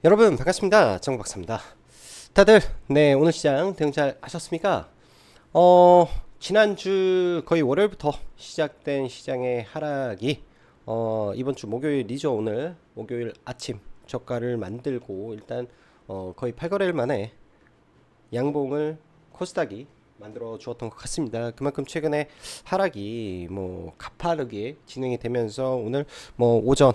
여러분 반갑습니다. 정박사입니다. 다들 오늘 시장 대응 잘 하셨습니까? 지난주 거의 월요일부터 시작된 시장의 하락이 이번 주 목요일이죠. 오늘 목요일 아침 저가를 만들고 일단 거의 8거래일 만에 양봉을 코스닥이 만들어 주었던 것 같습니다. 그만큼 최근에 하락이 뭐 가파르게 진행이 되면서 오늘 뭐 오전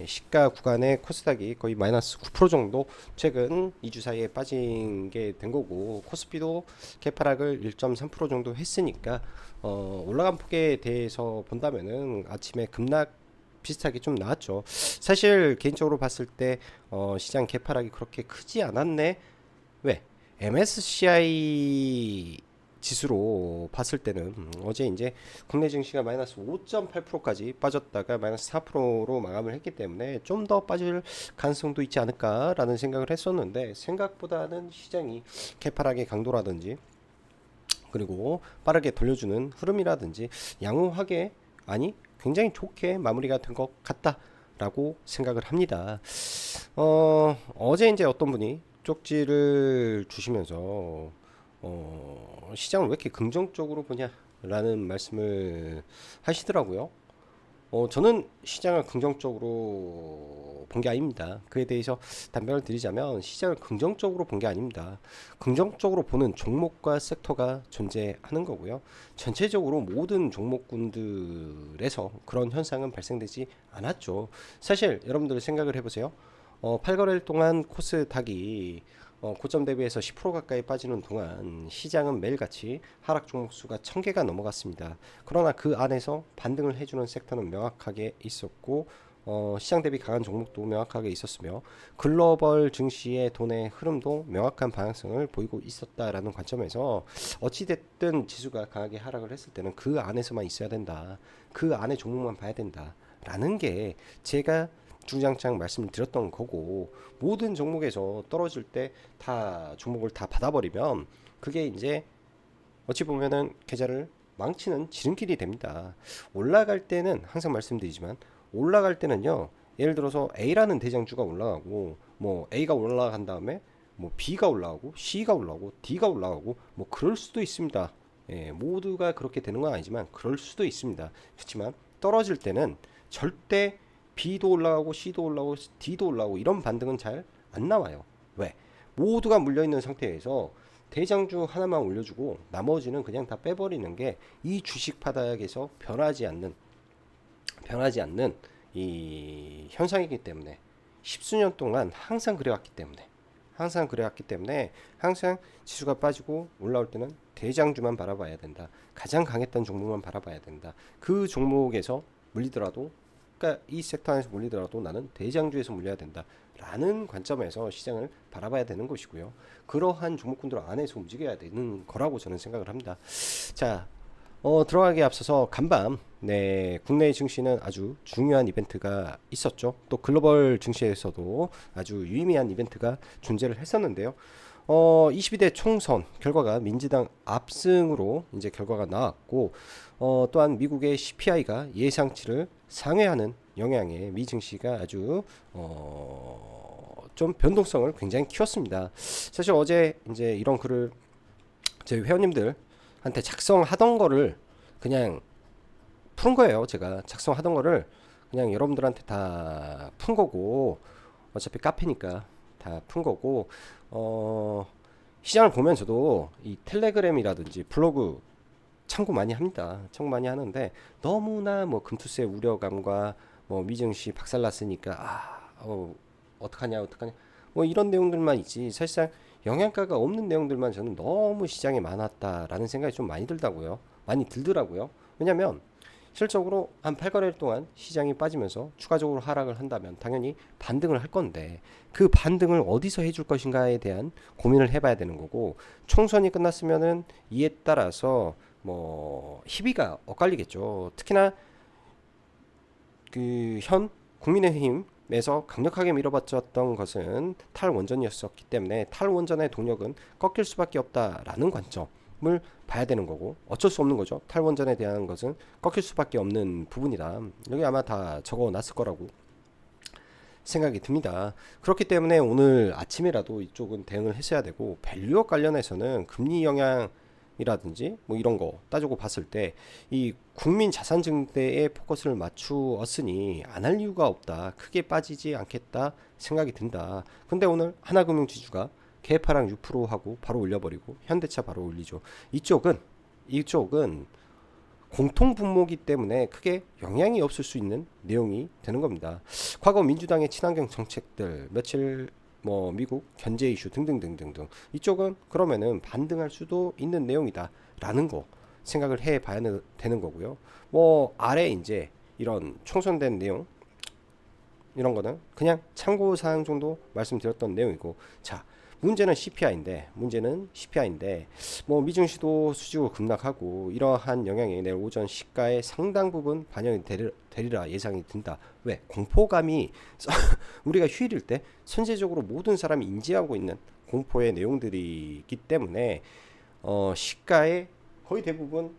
시가 구간의 코스닥이 거의 마이너스 9% 정도 최근 2주 사이에 빠진 게 된 거고, 코스피도 개파락을 1.3% 정도 했으니까 올라간 폭에 대해서 본다면은 아침에 급락 비슷하게 좀 나왔죠. 사실 개인적으로 봤을 때 시장 개파락이 그렇게 크지 않았네. 왜? MSCI 지수로 봤을 때는 어제 이제 국내 증시가 마이너스 5.8%까지 빠졌다가 마이너스 4%로 마감을 했기 때문에 좀 더 빠질 가능성도 있지 않을까라는 생각을 했었는데, 생각보다는 시장이 개파락의 강도라든지 그리고 빠르게 돌려주는 흐름이라든지 양호하게, 아니 굉장히 좋게 마무리가 된 것 같다라고 생각을 합니다. 어제 이제 어떤 분이 쪽지를 주시면서 시장을 왜 이렇게 긍정적으로 보냐라는 말씀을 하시더라고요. 저는 시장을 긍정적으로 본 게 아닙니다. 그에 대해서 답변을 드리자면, 시장을 긍정적으로 본 게 아닙니다. 긍정적으로 보는 종목과 섹터가 존재하는 거고요. 전체적으로 모든 종목군들에서 그런 현상은 발생되지 않았죠. 사실 여러분들 생각을 해보세요. 8거래일 동안 코스닥이 고점 대비해서 10% 가까이 빠지는 동안 시장은 매일같이 하락 종목 수가 1000개가 넘어갔습니다. 그러나 그 안에서 반등을 해주는 섹터는 명확하게 있었고, 시장 대비 강한 종목도 명확하게 있었으며, 글로벌 증시의 돈의 흐름도 명확한 방향성을 보이고 있었다라는 관점에서 어찌됐든 지수가 강하게 하락을 했을 때는 그 안에서만 있어야 된다, 그 안에 종목만 봐야 된다 라는 게 제가 주장창 말씀을 드렸던 거고, 모든 종목에서 떨어질 때 다 종목을 다 받아버리면 그게 이제 어찌 보면은 계좌를 망치는 지름길이 됩니다. 올라갈 때는 항상 말씀드리지만, 올라갈 때는요, 예를 들어서 A라는 대장주가 올라가고, 뭐 A가 올라간 다음에 뭐 B가 올라가고 C가 올라가고 D가 올라가고 뭐 그럴 수도 있습니다. 예, 모두가 그렇게 되는 건 아니지만 그럴 수도 있습니다. 그렇지만 떨어질 때는 절대 B도 올라가고 C도 올라가고 D도 올라가고 이런 반등은 잘 안 나와요. 왜? 모두가 물려있는 상태에서 대장주 하나만 올려주고 나머지는 그냥 다 빼버리는 게 이 주식 바닥에서 변하지 않는 이 현상이기 때문에, 십수년 동안 항상 그래왔기 때문에 항상 지수가 빠지고 올라올 때는 대장주만 바라봐야 된다. 가장 강했던 종목만 바라봐야 된다. 그 종목에서 물리더라도, 그러니까 이 섹터 안에서 물리더라도 나는 대장주에서 물려야 된다 라는 관점에서 시장을 바라봐야 되는 것이고요. 그러한 종목군들 안에서 움직여야 되는 거라고 저는 생각을 합니다. 자, 들어가기에 앞서서 간밤 국내 증시는 아주 중요한 이벤트가 있었죠. 또 글로벌 증시에서도 아주 유의미한 이벤트가 존재를 했었는데요. 22대 총선 결과가 민주당 압승으로 이제 결과가 나왔고, 또한 미국의 CPI가 예상치를 상회하는 영향에 미 증시가 아주 좀 변동성을 굉장히 키웠습니다. 사실 어제 이제 이런 글을 제 회원님들한테 작성하던 거를 그냥 푼 거예요. 제가 작성하던 거를 그냥 여러분들한테 다 푼 거고, 어차피 카페니까 다 푼 거고, 시장을 보면서도 이 텔레그램이라든지 블로그 참고 많이 합니다. 참고 많이 하는데, 너무나 뭐 금투세 우려감과 뭐 미증시 박살났으니까 어떡하냐 뭐 이런 내용들만 있지, 사실상 영양가가 없는 내용들만 저는 너무 시장에 많았다라는 생각이 좀 많이 들더라고요. 왜냐면 실적으로 한 8거래일 동안 시장이 빠지면서 추가적으로 하락을 한다면 당연히 반등을 할 건데, 그 반등을 어디서 해줄 것인가에 대한 고민을 해봐야 되는 거고, 총선이 끝났으면은 이에 따라서 뭐 희비가 엇갈리겠죠. 특히나 그 현 국민의힘에서 강력하게 밀어붙였던 것은 탈원전이었기 때문에 탈원전의 동력은 꺾일 수밖에 없다라는 관점을 봐야 되는 거고, 어쩔 수 없는 거죠. 탈원전에 대한 것은 꺾일 수밖에 없는 부분이다. 여기 아마 다 적어 놨을 거라고 생각이 듭니다. 그렇기 때문에 오늘 아침이라도 이쪽은 대응을 했어야 되고, 밸류업 관련해서는 금리 영향이라든지 뭐 이런 거 따지고 봤을 때 이 국민 자산 증대에 포커스를 맞추었으니 안 할 이유가 없다. 크게 빠지지 않겠다 생각이 든다. 근데 오늘 하나금융 지주가 개파랑 6% 하고 바로 올려버리고 현대차 바로 올리죠. 이쪽은 공통 분모기 때문에 크게 영향이 없을 수 있는 내용이 되는 겁니다. 과거 민주당의 친환경 정책들 며칠 뭐 미국 견제 이슈 등등등등등 이쪽은 그러면은 반등할 수도 있는 내용이다라는 거 생각을 해봐야 되는 거고요. 뭐 아래 이제 이런 총선된 내용 이런 거는 그냥 참고 사항 정도 말씀드렸던 내용이고, 자 문제는 CPI인데 뭐 미증시도 수지로 급락하고 이러한 영향이 내일 오전 시가의 상당 부분 반영이 되리라 예상이 든다. 왜? 공포감이 우리가 휴일일 때 선제적으로 모든 사람이 인지하고 있는 공포의 내용들이기 때문에 시가에 거의 대부분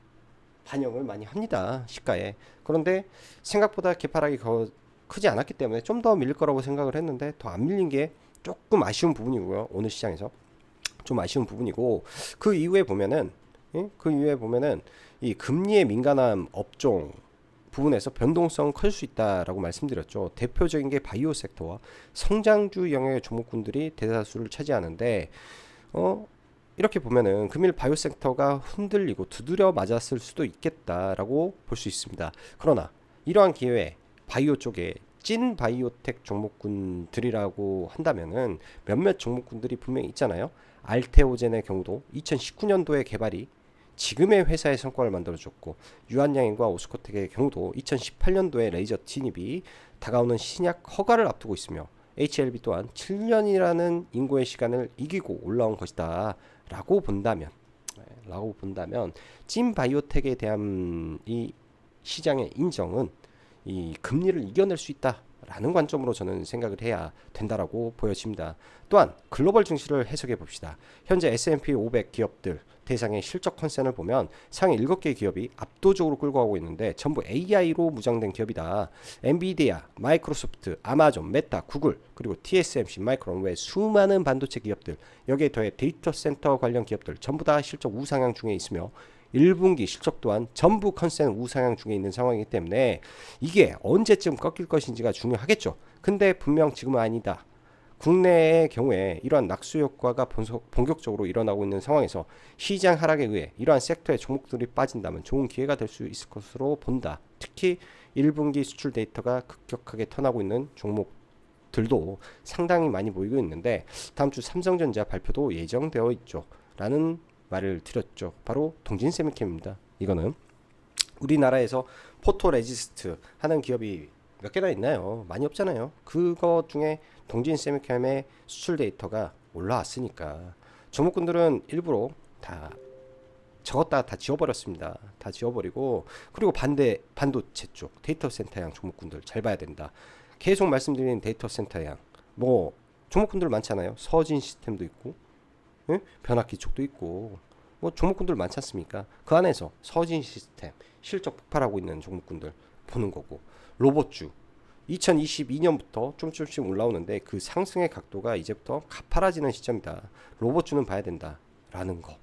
반영을 많이 합니다. 시가에. 그런데 생각보다 개파락이 크지 않았기 때문에 좀 더 밀릴 거라고 생각을 했는데 더 안 밀린 게 조금 아쉬운 부분이고요. 오늘 시장에서 좀 아쉬운 부분이고, 그 이후에 보면은 이 금리에 민감한 업종 부분에서 변동성 클 수 있다라고 말씀드렸죠. 대표적인 게 바이오 섹터와 성장주 영역의 종목군들이 대다수를 차지하는데 이렇게 보면은 금일 바이오 섹터가 흔들리고 두드려 맞았을 수도 있겠다라고 볼 수 있습니다. 그러나 이러한 기회에 바이오 쪽에 찐 바이오텍 종목군들이라고 한다면은 몇몇 종목군들이 분명히 있잖아요. 알테오젠의 경우도 2019년도에 개발이 지금의 회사의 성과를 만들어줬고, 유한양행과 오스코텍의 경우도 2018년도에 레이저 진입이 다가오는 신약 허가를 앞두고 있으며 HLB 또한 7년이라는 인고의 시간을 이기고 올라온 것이다 라고 본다면 찐 바이오텍에 대한 이 시장의 인정은 이 금리를 이겨낼 수 있다라는 관점으로 저는 생각을 해야 된다라고 보여집니다. 또한 글로벌 증시를 해석해 봅시다. 현재 S&P 500 기업들 대상의 실적 컨센을 보면 상위 7개 기업이 압도적으로 끌고 가고 있는데 전부 AI로 무장된 기업이다. 엔비디아, 마이크로소프트, 아마존, 메타, 구글, 그리고 TSMC, 마이크론 외 수많은 반도체 기업들, 여기에 더해 데이터 센터 관련 기업들 전부 다 실적 우상향 중에 있으며 1분기 실적 또한 전부 컨센 우상향 중에 있는 상황이기 때문에 이게 언제쯤 꺾일 것인지가 중요하겠죠. 근데 분명 지금은 아니다. 국내의 경우에 이러한 낙수 효과가 본격적으로 일어나고 있는 상황에서 시장 하락에 의해 이러한 섹터의 종목들이 빠진다면 좋은 기회가 될 수 있을 것으로 본다. 특히 1분기 수출 데이터가 급격하게 턴하고 있는 종목들도 상당히 많이 보이고 있는데 다음 주 삼성전자 발표도 예정되어 있죠. 라는 말을 드렸죠. 바로 동진세미캠입니다. 이거는 우리나라에서 포토레지스트 하는 기업이 몇 개나 있나요? 많이 없잖아요. 그거 중에 동진세미캠의 수출 데이터가 올라왔으니까 종목군들은 일부러 다 적었다 다 지워버렸습니다. 다 지워버리고, 그리고 반도체 쪽 데이터 센터향 종목군들 잘 봐야 된다. 계속 말씀드리는 데이터 센터향 뭐 종목군들 많잖아요. 서진 시스템도 있고, 예? 변압기 쪽도 있고 뭐 종목군들 많지 않습니까? 그 안에서 서진 시스템 실적 폭발하고 있는 종목군들 보는 거고, 로봇주 2022년부터 좀씩 올라오는데 그 상승의 각도가 이제부터 가파라지는 시점이다. 로봇주는 봐야 된다라는 거.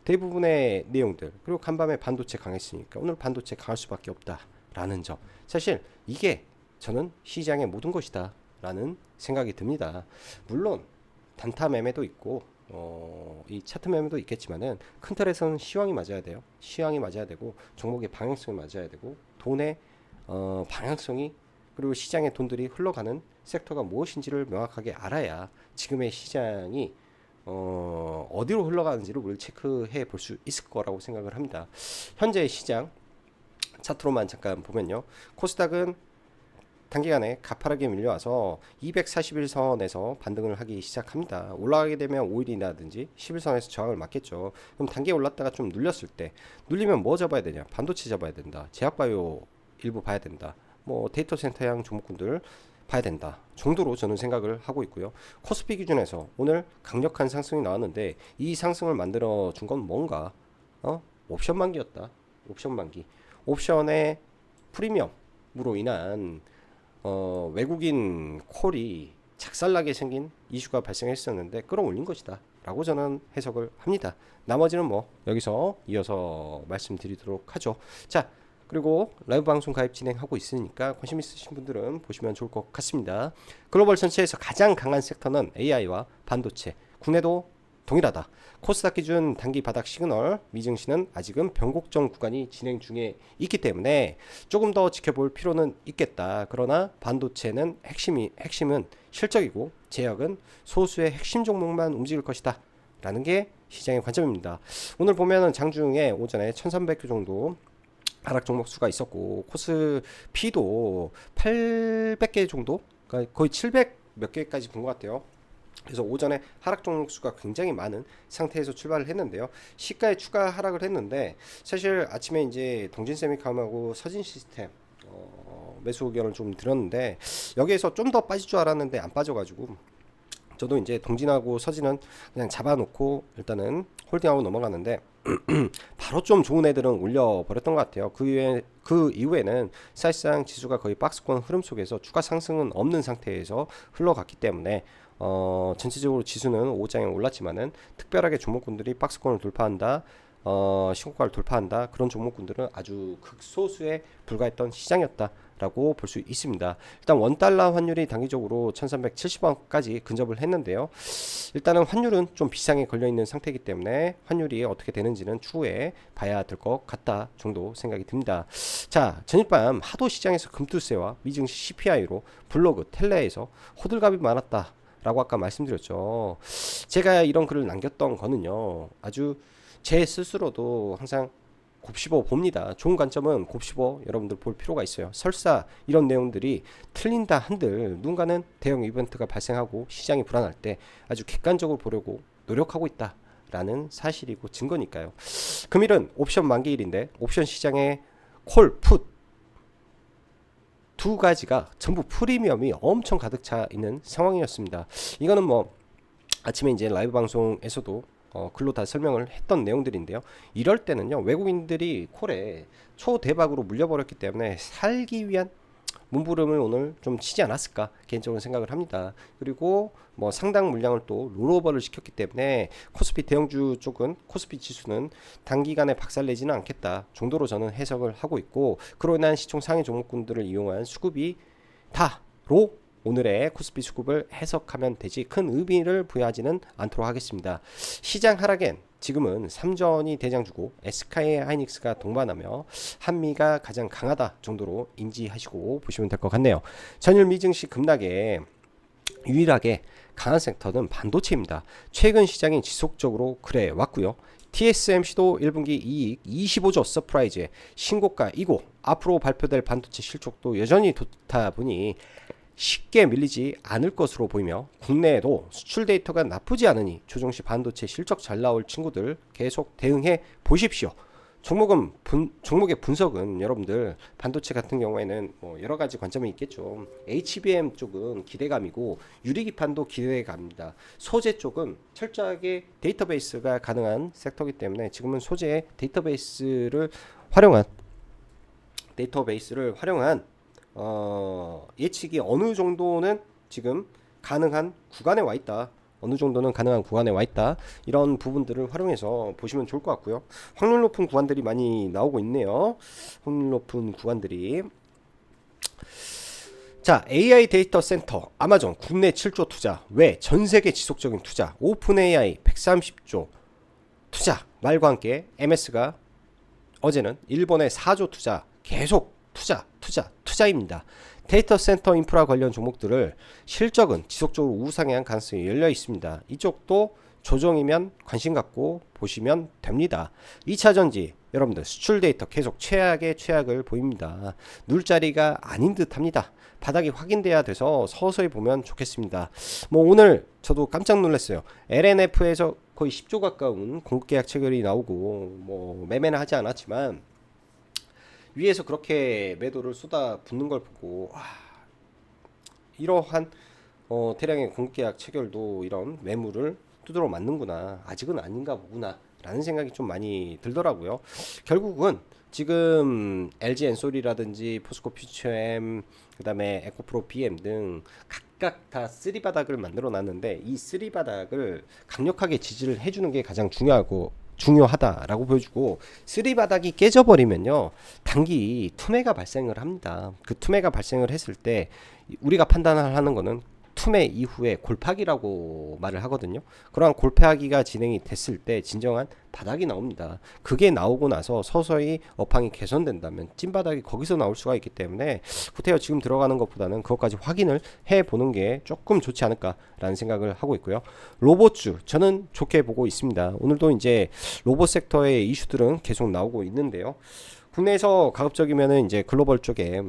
대부분의 내용들, 그리고 간밤에 반도체 강했으니까 오늘 반도체 강할 수밖에 없다라는 점. 사실 이게 저는 시장의 모든 것이다 라는 생각이 듭니다. 물론 단타 매매도 있고 이 차트 매매도 있겠지만은 큰 틀에서는 시황이 맞아야 돼요. 시황이 맞아야 되고 종목의 방향성이 맞아야 되고 돈의 방향성이, 그리고 시장의 돈들이 흘러가는 섹터가 무엇인지를 명확하게 알아야 지금의 시장이 어디로 흘러가는지를 우리 체크해 볼 수 있을 거라고 생각을 합니다. 현재 시장 차트로만 잠깐 보면요, 코스닥은 단기간에 가파르게 밀려와서 241선에서 반등을 하기 시작합니다. 올라가게 되면 5일이라든지 11선에서 저항을 맞겠죠. 그럼 단기에 올랐다가 좀 눌렸을 때, 눌리면 뭐 잡아야 되냐? 반도체 잡아야 된다. 제약바이오 일부 봐야 된다. 뭐 데이터 센터향 종목군들 봐야 된다 정도로 저는 생각을 하고 있고요. 코스피 기준에서 오늘 강력한 상승이 나왔는데 이 상승을 만들어 준 건 뭔가 옵션 만기였다. 옵션 만기. 옵션의 프리미엄으로 인한 외국인 콜이 작살나게 생긴 이슈가 발생했었는데 끌어올린 것이다 라고 저는 해석을 합니다. 나머지는 뭐 여기서 이어서 말씀드리도록 하죠. 자, 그리고 라이브 방송 가입 진행하고 있으니까 관심 있으신 분들은 보시면 좋을 것 같습니다. 글로벌 전체에서 가장 강한 섹터는 AI와 반도체, 국내도 동일하다. 코스닥 기준 단기 바닥 시그널 미증시는 아직은 변곡점 구간이 진행 중에 있기 때문에 조금 더 지켜볼 필요는 있겠다. 그러나 반도체는 핵심은 실적이고 제약은 소수의 핵심 종목만 움직일 것이다 라는 게 시장의 관점입니다. 오늘 보면은 장중에 오전에 1300개 정도 하락 종목 수가 있었고 코스피도 800개 정도, 그러니까 거의 700 몇 개까지 본 것 같아요. 그래서 오전에 하락 종목 수가 굉장히 많은 상태에서 출발을 했는데요. 시가에 추가 하락을 했는데 사실 아침에 이제 동진세미컴하고 서진시스템 매수 의견을 좀 드렸는데 여기에서 좀 더 빠질 줄 알았는데 안 빠져가지고 저도 이제 동진하고 서진은 그냥 잡아놓고 일단은 홀딩하고 넘어가는데 바로 좀 좋은 애들은 올려버렸던 것 같아요. 그 이후에는 사실상 지수가 거의 박스권 흐름 속에서 추가 상승은 없는 상태에서 흘러갔기 때문에 전체적으로 지수는 오장에 올랐지만은 특별하게 종목군들이 박스권을 돌파한다, 신고가를 돌파한다, 그런 종목군들은 아주 극소수에 불과했던 시장이었다라고 볼 수 있습니다. 일단 원달러 환율이 단기적으로 1370원까지 근접을 했는데요. 일단은 환율은 좀 비상에 걸려있는 상태이기 때문에 환율이 어떻게 되는지는 추후에 봐야 될 것 같다 정도 생각이 듭니다. 자, 전일밤 하도 시장에서 금투세와 미증시 CPI로 블로그 텔레에서 호들갑이 많았다 라고 아까 말씀드렸죠. 제가 이런 글을 남겼던 거는요, 아주 제 스스로도 항상 곱씹어 봅니다. 좋은 관점은 곱씹어 여러분들 볼 필요가 있어요. 설사 이런 내용들이 틀린다 한들 누군가는 대형 이벤트가 발생하고 시장이 불안할 때 아주 객관적으로 보려고 노력하고 있다 라는 사실이고 증거니까요. 금일은 옵션 만기일인데 옵션 시장에 콜, 풋 두 가지가 전부 프리미엄이 엄청 가득 차 있는 상황이었습니다. 이거는 뭐 아침에 이제 라이브 방송에서도 글로 다 설명을 했던 내용들인데요. 이럴 때는요, 외국인들이 콜에 초대박으로 물려버렸기 때문에 살기 위한 몸부림을 오늘 좀 치지 않았을까 개인적으로 생각을 합니다. 그리고 뭐 상당 물량을 또 롤오버를 시켰기 때문에 코스피 대형주 쪽은 코스피 지수는 단기간에 박살내지는 않겠다 정도로 저는 해석을 하고 있고, 그로 인한 시총 상위 종목군들을 이용한 수급이 다로 오늘의 코스피 수급을 해석하면 되지 큰 의미를 부여하지는 않도록 하겠습니다. 시장 하락엔 지금은 삼전이 대장주고 SK 하이닉스가 동반하며 한미가 가장 강하다 정도로 인지하시고 보시면 될 것 같네요. 전일 미증시 급락에 유일하게 강한 섹터는 반도체입니다. 최근 시장이 지속적으로 그래 왔고요. TSMC도 1분기 이익 25조 서프라이즈에 신고가이고 앞으로 발표될 반도체 실적도 여전히 좋다 보니 쉽게 밀리지 않을 것으로 보이며 국내에도 수출 데이터가 나쁘지 않으니 조정시 반도체 실적 잘 나올 친구들 계속 대응해 보십시오. 종목의 분석은 여러분들 반도체 같은 경우에는 뭐 여러 가지 관점이 있겠죠. HBM 쪽은 기대감이고 유리기판도 기대감입니다. 소재 쪽은 철저하게 데이터베이스가 가능한 섹터이기 때문에 지금은 소재 데이터베이스를 활용한 예측이 어느 정도는 지금 가능한 구간에 와 있다. 어느 정도는 가능한 구간에 와 있다. 이런 부분들을 활용해서 보시면 좋을 것 같고요. 확률 높은 구간들이 많이 나오고 있네요. 확률 높은 구간들이. 자, AI 데이터 센터, 아마존 국내 7조 투자, 왜 전 세계 지속적인 투자, 오픈 AI 130조 투자, 말과 함께 MS가 어제는 일본의 4조 투자, 계속 투자입니다. 데이터 센터 인프라 관련 종목들을 실적은 지속적으로 우상향 가능성이 열려 있습니다. 이쪽도 조정이면 관심 갖고 보시면 됩니다. 2차 전지 여러분들 수출 데이터 계속 최악을 보입니다. 눌 자리가 아닌 듯 합니다. 바닥이 확인돼야 돼서 서서히 보면 좋겠습니다. 뭐 오늘 저도 깜짝 놀랐어요. LNF에서 거의 10조 가까운 공급계약 체결이 나오고 뭐 매매는 하지 않았지만 위에서 그렇게 매도를 쏟아 붓는 걸 보고 이러한 대량의 공급계약 체결도 이런 매물을 두드러 맞는구나, 아직은 아닌가 보구나 라는 생각이 좀 많이 들더라고요. 결국은 지금 LG 엔솔이라든지 포스코 퓨처엠 그다음에 에코프로 BM 등 각각 다 쓰리 바닥을 만들어 놨는데 이 쓰리 바닥을 강력하게 지지를 해주는 게 가장 중요하다라고 보여주고 쓰리 바닥이 깨져버리면요 단기 투매가 발생을 합니다. 그 투매가 발생을 했을 때 우리가 판단을 하는 거는 투매 이후에 골파기라고 말을 하거든요. 그러한 골파기가 진행이 됐을 때 진정한 바닥이 나옵니다. 그게 나오고 나서 서서히 업황이 개선된다면 찐바닥이 거기서 나올 수가 있기 때문에 후테어 지금 들어가는 것보다는 그것까지 확인을 해보는 게 조금 좋지 않을까라는 생각을 하고 있고요. 로봇주 저는 좋게 보고 있습니다. 오늘도 이제 로봇 섹터의 이슈들은 계속 나오고 있는데요. 국내에서 가급적이면은 이제 글로벌 쪽에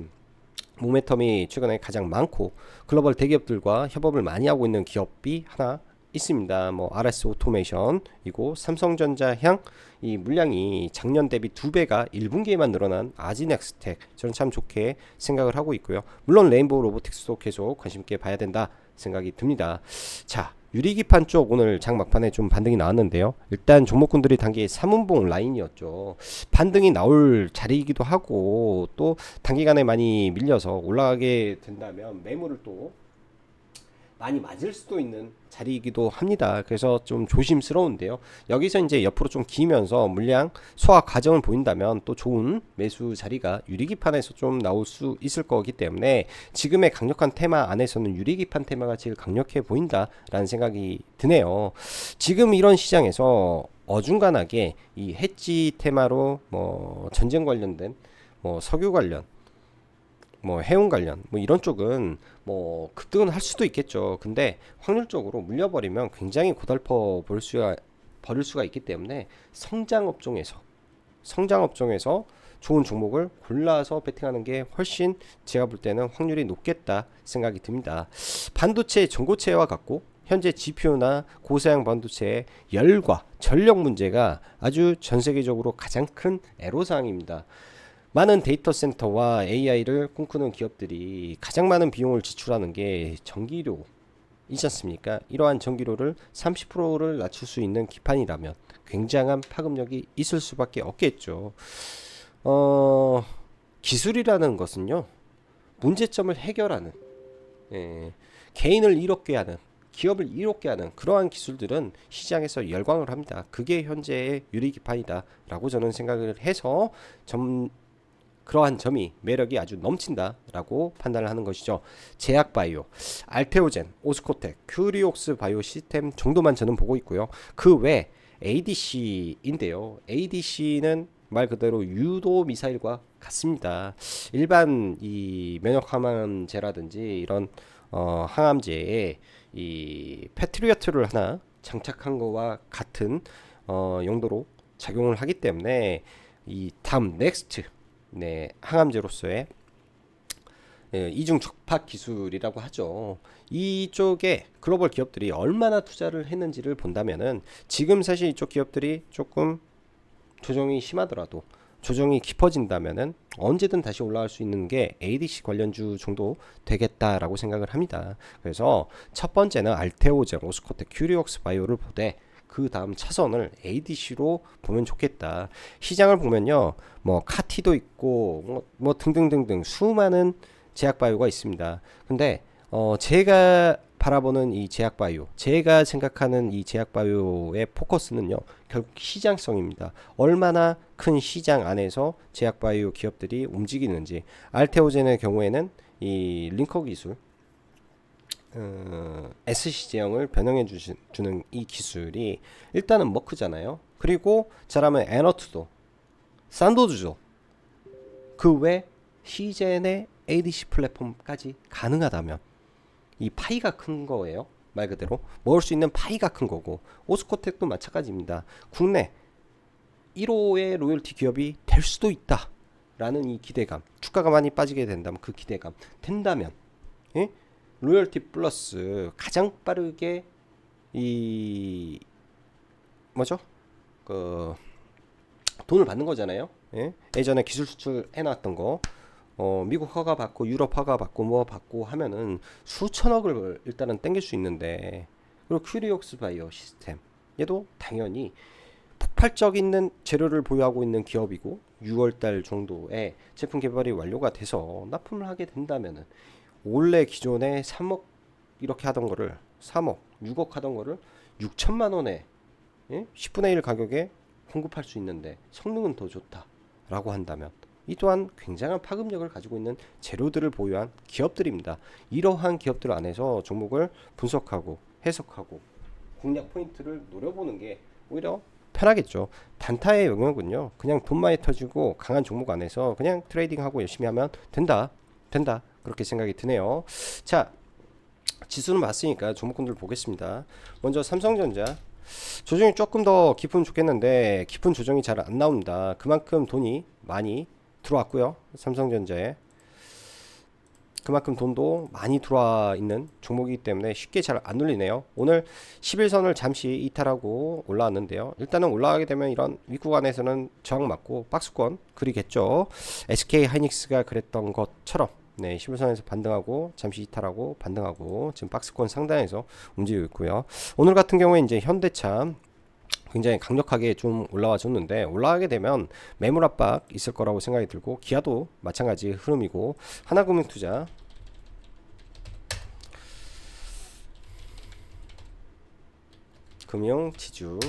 모멘텀이 최근에 가장 많고 글로벌 대기업들과 협업을 많이 하고 있는 기업이 하나 있습니다. 뭐 RS 오토메이션이고 삼성전자 향 이 물량이 작년 대비 2배가 1분기에만 늘어난 아지넥스텍 저는 참 좋게 생각을 하고 있고요. 물론 레인보우 로보틱스도 계속 관심 있게 봐야 된다 생각이 듭니다. 자, 유리기판 쪽 오늘 장 막판에 좀 반등이 나왔는데요. 일단 종목군들이 단기 3운봉 라인이었죠. 반등이 나올 자리이기도 하고 또 단기간에 많이 밀려서 올라가게 된다면 매물을 또 많이 맞을 수도 있는 자리이기도 합니다. 그래서 좀 조심스러운데요. 여기서 이제 옆으로 좀 기면서 물량 소화 과정을 보인다면 또 좋은 매수 자리가 유리기판에서 좀 나올 수 있을 거기 때문에 지금의 강력한 테마 안에서는 유리기판 테마가 제일 강력해 보인다라는 생각이 드네요. 지금 이런 시장에서 어중간하게 이 해지 테마로 뭐 전쟁 관련된 뭐 석유 관련 뭐 해운 관련 뭐 이런 쪽은 뭐 급등은 할 수도 있겠죠. 근데 확률적으로 물려버리면 굉장히 고달퍼 버릴 수가 있기 때문에 성장 업종에서 좋은 종목을 골라서 베팅하는 게 훨씬 제가 볼 때는 확률이 높겠다 생각이 듭니다. 반도체 전고체와 같고 현재 GPU나 고사양 반도체의 열과 전력 문제가 아주 전 세계적으로 가장 큰 애로사항입니다. 많은 데이터 센터와 AI를 꿈꾸는 기업들이 가장 많은 비용을 지출하는 게 전기료 있지 않습니까? 이러한 전기료를 30%를 낮출 수 있는 기판이라면 굉장한 파급력이 있을 수밖에 없겠죠. 기술이라는 것은요, 문제점을 해결하는, 예, 개인을 이롭게 하는, 기업을 이롭게 하는 그러한 기술들은 시장에서 열광을 합니다. 그게 현재의 유리기판이다라고 저는 생각을 해서 그러한 점이 매력이 아주 넘친다라고 판단을 하는 것이죠. 제약바이오, 알테오젠, 오스코텍, 큐리옥스 바이오 시스템 정도만 저는 보고 있고요. 그 외 ADC인데요. ADC는 말 그대로 유도 미사일과 같습니다. 일반 이 면역 항암제라든지 이런 항암제에 이 패트리어트를 하나 장착한 거와 같은 용도로 작용을 하기 때문에 이 다음 넥스트 네, 항암제로서의 이중 적합 기술이라고 하죠. 이쪽에 글로벌 기업들이 얼마나 투자를 했는지를 본다면은 지금 사실 이쪽 기업들이 조금 조정이 심하더라도 조정이 깊어진다면은 언제든 다시 올라갈 수 있는 게 ADC 관련주 정도 되겠다라고 생각을 합니다. 그래서 첫 번째는 알테오젠, 오스코텍, 큐리옥스 바이오를 보되 그 다음 차선을 ADC로 보면 좋겠다. 시장을 보면요, 뭐 카티도 있고 뭐 등등등등 수많은 제약바이오가 있습니다. 근데 제가 바라보는 이 제약바이오, 제가 생각하는 이 제약바이오의 포커스는요, 결국 시장성입니다. 얼마나 큰 시장 안에서 제약바이오 기업들이 움직이는지. 알테오젠의 경우에는 이 링커 기술, SC 제형을 변형해 주는 이 기술이 일단은 머크잖아요. 그리고 잘하면 에너트도 산도주죠. 그 외 시젠의 ADC 플랫폼까지 가능하다면 이 파이가 큰 거예요. 말 그대로 먹을 수 있는 파이가 큰 거고, 오스코텍도 마찬가지입니다. 국내 1호의 로열티 기업이 될 수도 있다 라는 이 기대감, 주가가 많이 빠지게 된다면 그 기대감 된다면, 예? 로열티 플러스 가장 빠르게 이 뭐죠? 그 돈을 받는 거잖아요. 예? 예전에 기술 수출 해놨던 거 미국 허가 받고 유럽 허가 받고 뭐 받고 하면은 수천억을 일단은 땡길 수 있는데, 그리고 큐리옥스 바이오 시스템 얘도 당연히 폭발적 있는 재료를 보유하고 있는 기업이고 6월달 정도에 제품 개발이 완료가 돼서 납품을 하게 된다면은 원래 기존에 3억 이렇게 하던 거를 3억, 6억 하던 거를 6천만 원에 10분의 1 가격에 공급할 수 있는데 성능은 더 좋다라고 한다면 이 또한 굉장한 파급력을 가지고 있는 재료들을 보유한 기업들입니다. 이러한 기업들 안에서 종목을 분석하고 해석하고 공략 포인트를 노려보는 게 오히려 편하겠죠. 단타의 영역은요, 그냥 돈 많이 터지고 강한 종목 안에서 그냥 트레이딩하고 열심히 하면 된다 그렇게 생각이 드네요. 자, 지수는 봤으니까 종목군들 보겠습니다. 먼저 삼성전자 조정이 조금 더 깊으면 좋겠는데 깊은 조정이 잘 안 나옵니다. 그만큼 돈이 많이 들어왔고요. 삼성전자에 그만큼 돈도 많이 들어와 있는 종목이기 때문에 쉽게 잘 안 눌리네요. 오늘 11선을 잠시 이탈하고 올라왔는데요. 일단은 올라가게 되면 이런 윗구간에서는 저항 맞고 박스권 그리겠죠. SK 하이닉스가 그랬던 것처럼 네, 11선에서 반등하고 잠시 이탈하고 반등하고 지금 박스권 상단에서 움직이고 있고요. 오늘 같은 경우에 이제 현대차 굉장히 강력하게 좀 올라와 줬는데 올라가게 되면 매물 압박 있을 거라고 생각이 들고 기아도 마찬가지 흐름이고 하나금융투자 금융지주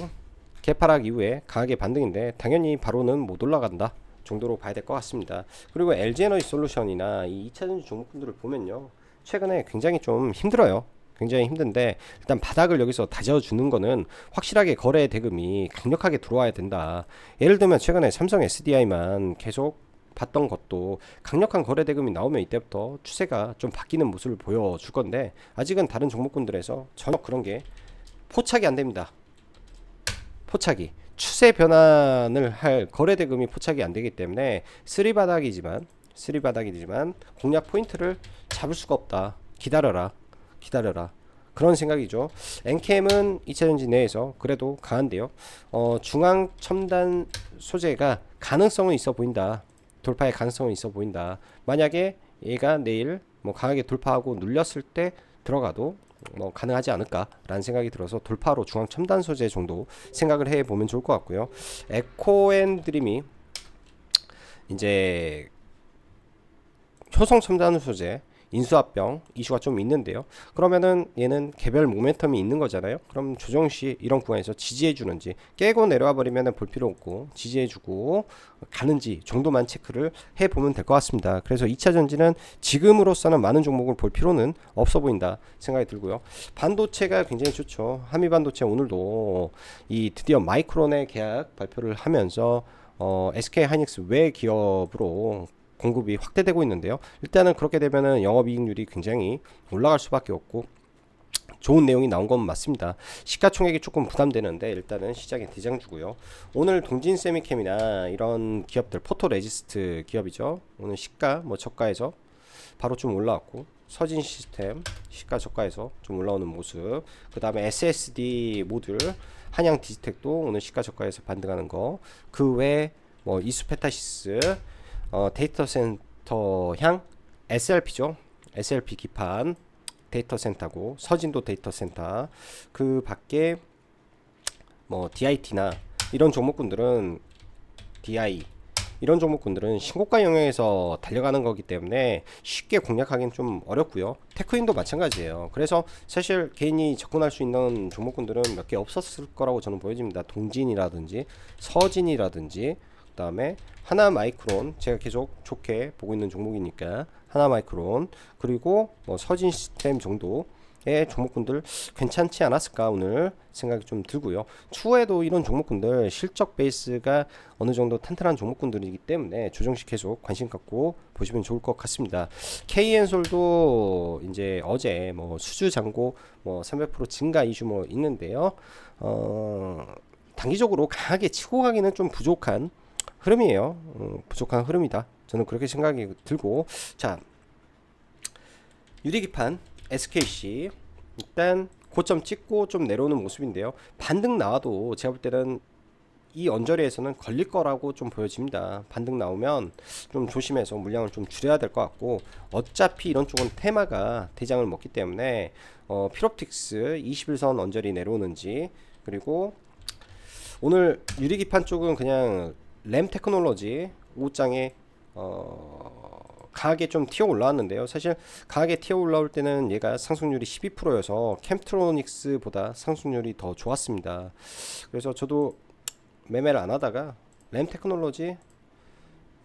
개파락 이후에 강하게 반등인데 당연히 바로는 못 올라간다 정도로 봐야 될 것 같습니다. 그리고 LG에너지솔루션이나 이 2차전지 종목들을 보면요 최근에 굉장히 좀 힘들어요. 굉장히 힘든데 일단 바닥을 여기서 다져주는 거는 확실하게 거래 대금이 강력하게 들어와야 된다. 예를 들면 최근에 삼성 SDI만 계속 봤던 것도 강력한 거래 대금이 나오면 이때부터 추세가 좀 바뀌는 모습을 보여줄 건데 아직은 다른 종목군들에서 전혀 그런 게 포착이 안 됩니다. 포착이 추세 변환을 할 거래 대금이 포착이 안 되기 때문에 쓰리바닥이지만 공략 포인트를 잡을 수가 없다. 기다려라 그런 생각이죠. 엔캠은 2차전지 내에서 그래도 강한데요. 중앙 첨단 소재가 가능성은 있어 보인다. 돌파의 가능성은 있어 보인다. 만약에 얘가 내일 뭐 강하게 돌파하고 눌렸을 때 들어가도 뭐 가능하지 않을까라는 생각이 들어서 돌파로 중앙 첨단 소재 정도 생각을 해 보면 좋을 것 같고요. 에코앤드림이 이제 효성 첨단 소재 인수합병 이슈가 좀 있는데요. 그러면은 얘는 개별 모멘텀이 있는 거잖아요. 그럼 조정시 이런 구간에서 지지해 주는지 깨고 내려와 버리면은 볼 필요 없고 지지해 주고 가는지 정도만 체크를 해 보면 될 것 같습니다. 그래서 2차 전지는 지금으로서는 많은 종목을 볼 필요는 없어 보인다 생각이 들고요. 반도체가 굉장히 좋죠. 한미 반도체 오늘도 이 드디어 마이크론의 계약 발표를 하면서 SK 하이닉스 외 기업으로 공급이 확대되고 있는데요. 일단은 그렇게 되면은 영업이익률이 굉장히 올라갈 수밖에 없고 좋은 내용이 나온 건 맞습니다. 시가총액이 조금 부담되는데 일단은 시장에 대장주고요. 오늘 동진세미캠이나 이런 기업들 포토레지스트 기업이죠. 오늘 시가 뭐 저가에서 바로 좀 올라왔고 서진 시스템 시가 저가에서 좀 올라오는 모습. 그 다음에 SSD 모듈 한양 디지텍도 오늘 시가 저가에서 반등하는 거. 그 외에 뭐 이수페타시스 데이터 센터향 SLP죠. SLP 기판 데이터 센터고 서진도 데이터 센터. 그 밖에 뭐 DIT나 이런 종목군들은 DI 이런 종목군들은 신고가 영역에서 달려가는 거기 때문에 쉽게 공략하기는 좀 어렵고요. 테크인도 마찬가지예요. 그래서 사실 개인이 접근할 수 있는 종목군들은 몇 개 없었을 거라고 저는 보여집니다. 동진이라든지 서진이라든지 그 다음에 하나마이크론 제가 계속 좋게 보고 있는 종목이니까 하나마이크론 그리고 뭐 서진 시스템 정도의 종목군들 괜찮지 않았을까 오늘 생각이 좀 들고요. 추후에도 이런 종목군들 실적 베이스가 어느 정도 탄탄한 종목군들이기 때문에 조정식 계속 관심 갖고 보시면 좋을 것 같습니다. KN솔도 이제 어제 뭐 수주 잔고 뭐 300% 증가 이슈 뭐 있는데요. 단기적으로 강하게 치고 가기는 좀 부족한 흐름이에요. 부족한 흐름이다. 저는 그렇게 생각이 들고 자 유리기판 SKC 일단 고점 찍고 좀 내려오는 모습인데요. 반등 나와도 제가 볼 때는 이 언저리에서는 걸릴 거라고 좀 보여집니다. 반등 나오면 좀 조심해서 물량을 좀 줄여야 될 것 같고 어차피 이런 쪽은 테마가 대장을 먹기 때문에 피롭틱스 21선 언저리 내려오는지 그리고 오늘 유리기판 쪽은 그냥 램 테크놀로지 5장에 강하게 좀 튀어 올라왔는데요. 사실 강하게 튀어 올라올 때는 얘가 상승률이 12%여서 캠트로닉스보다 상승률이 더 좋았습니다. 그래서 저도 매매를 안 하다가 램 테크놀로지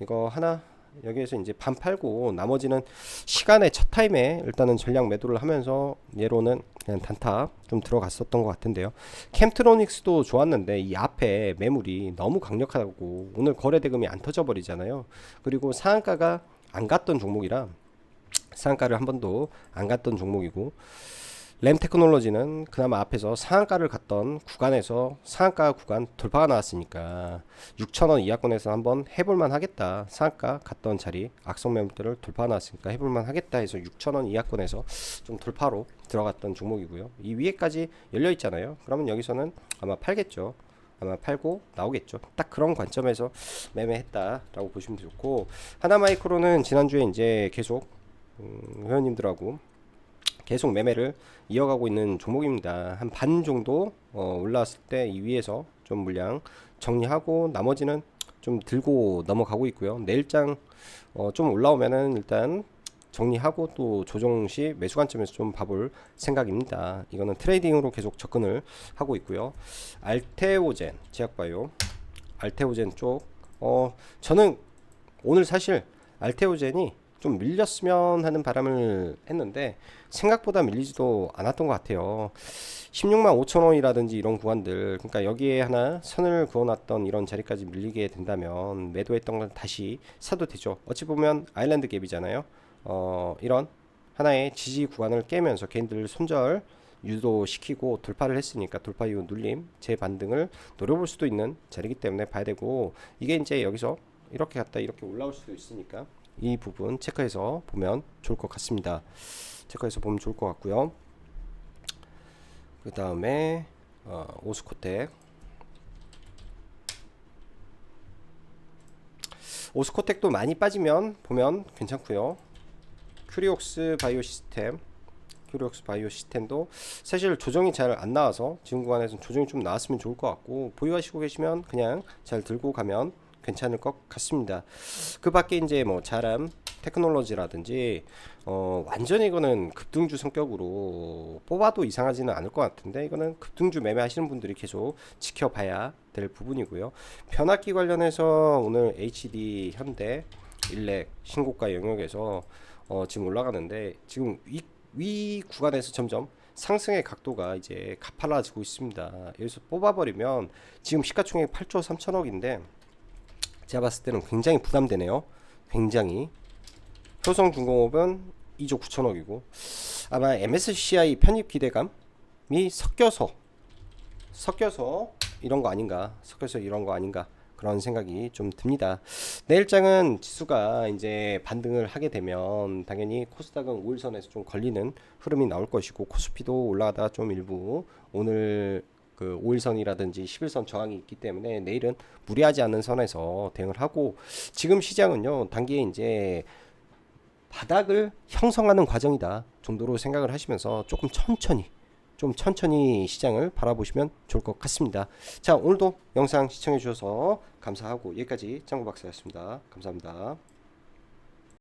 이거 하나 여기에서 이제 반 팔고 나머지는 시간의 첫 타임에 일단은 전량 매도를 하면서 얘로는 그냥 단타 좀 들어갔었던 것 같은데요. 캠트로닉스도 좋았는데 이 앞에 매물이 너무 강력하고 오늘 거래 대금이 안 터져 버리잖아요. 그리고 상한가가 안 갔던 종목이라 상한가를 한 번도 안 갔던 종목이고 램 테크놀로지는 그나마 앞에서 상한가를 갔던 구간에서 상한가 구간 돌파가 나왔으니까 6,000원 이하권에서 한번 해볼만 하겠다. 상한가 갔던 자리 악성 매물대를 돌파 나왔으니까 해볼만 하겠다 해서 6,000원 이하권에서 좀 돌파로 들어갔던 종목이고요. 이 위에까지 열려 있잖아요. 그러면 여기서는 아마 팔겠죠. 아마 팔고 나오겠죠. 딱 그런 관점에서 매매했다라고 보시면 좋고, 하나마이크로는 지난주에 이제 계속 회원님들하고 계속 매매를 이어가고 있는 종목입니다. 한 반 정도 올라왔을 때 이 위에서 좀 물량 정리하고 나머지는 좀 들고 넘어가고 있고요. 내일장 좀 올라오면은 일단 정리하고 또 조정 시 매수 관점에서 좀 봐볼 생각입니다. 이거는 트레이딩으로 계속 접근을 하고 있고요. 알테오젠 제약바이오 알테오젠 쪽 저는 오늘 사실 알테오젠이 좀 밀렸으면 하는 바람을 했는데 생각보다 밀리지도 않았던 것 같아요. 16만 5천 원이라든지 이런 구간들, 그러니까 여기에 하나 선을 그어놨던 이런 자리까지 밀리게 된다면 매도했던 건 다시 사도 되죠. 어찌 보면 아일랜드 갭이잖아요. 이런 하나의 지지 구간을 깨면서 개인들 손절 유도시키고 돌파를 했으니까 돌파 이후 눌림 재반등을 노려볼 수도 있는 자리이기 때문에 봐야 되고, 이게 이제 여기서 이렇게 갔다 이렇게 올라올 수도 있으니까 이 부분 체크해서 보면 좋을 것 같습니다. 체크해서 보면 좋을 것 같고요. 그 다음에 오스코텍 오스코텍도 많이 빠지면 보면 괜찮고요. 큐리옥스 바이오 시스템도 사실 조정이 잘 안 나와서 지금 구간에서는 조정이 좀 나왔으면 좋을 것 같고, 보유하시고 계시면 그냥 잘 들고 가면 괜찮을 것 같습니다. 그 밖에 이제 뭐 자람 테크놀로지라든지 완전히 이거는 급등주 성격으로 뽑아도 이상하지는 않을 것 같은데, 이거는 급등주 매매하시는 분들이 계속 지켜봐야 될 부분이고요. 변압기 관련해서 오늘 HD 현대 일렉 신고가 영역에서 지금 올라가는데, 지금 위 구간에서 점점 상승의 각도가 이제 가팔라지고 있습니다. 여기서 뽑아버리면 지금 시가총액 8조 3천억인데 제가 봤을 때는 굉장히 부담되네요. 굉장히. 효성중공업은 2조 9천억이고 아마 MSCI 편입 기대감이 섞여서 이런 거 아닌가, 그런 생각이 좀 듭니다. 내일장은 지수가 이제 반등을 하게 되면 당연히 코스닥은 5일선에서 좀 걸리는 흐름이 나올 것이고, 코스피도 올라가다 좀 일부 오늘 그 5일선이라든지 10일선 저항이 있기 때문에 내일은 무리하지 않는 선에서 대응을 하고, 지금 시장은요 단기에 이제 바닥을 형성하는 과정이다 정도로 생각을 하시면서 조금 천천히 시장을 바라보시면 좋을 것 같습니다. 자, 오늘도 영상 시청해 주셔서 감사하고 여기까지 짱구 박사였습니다. 감사합니다.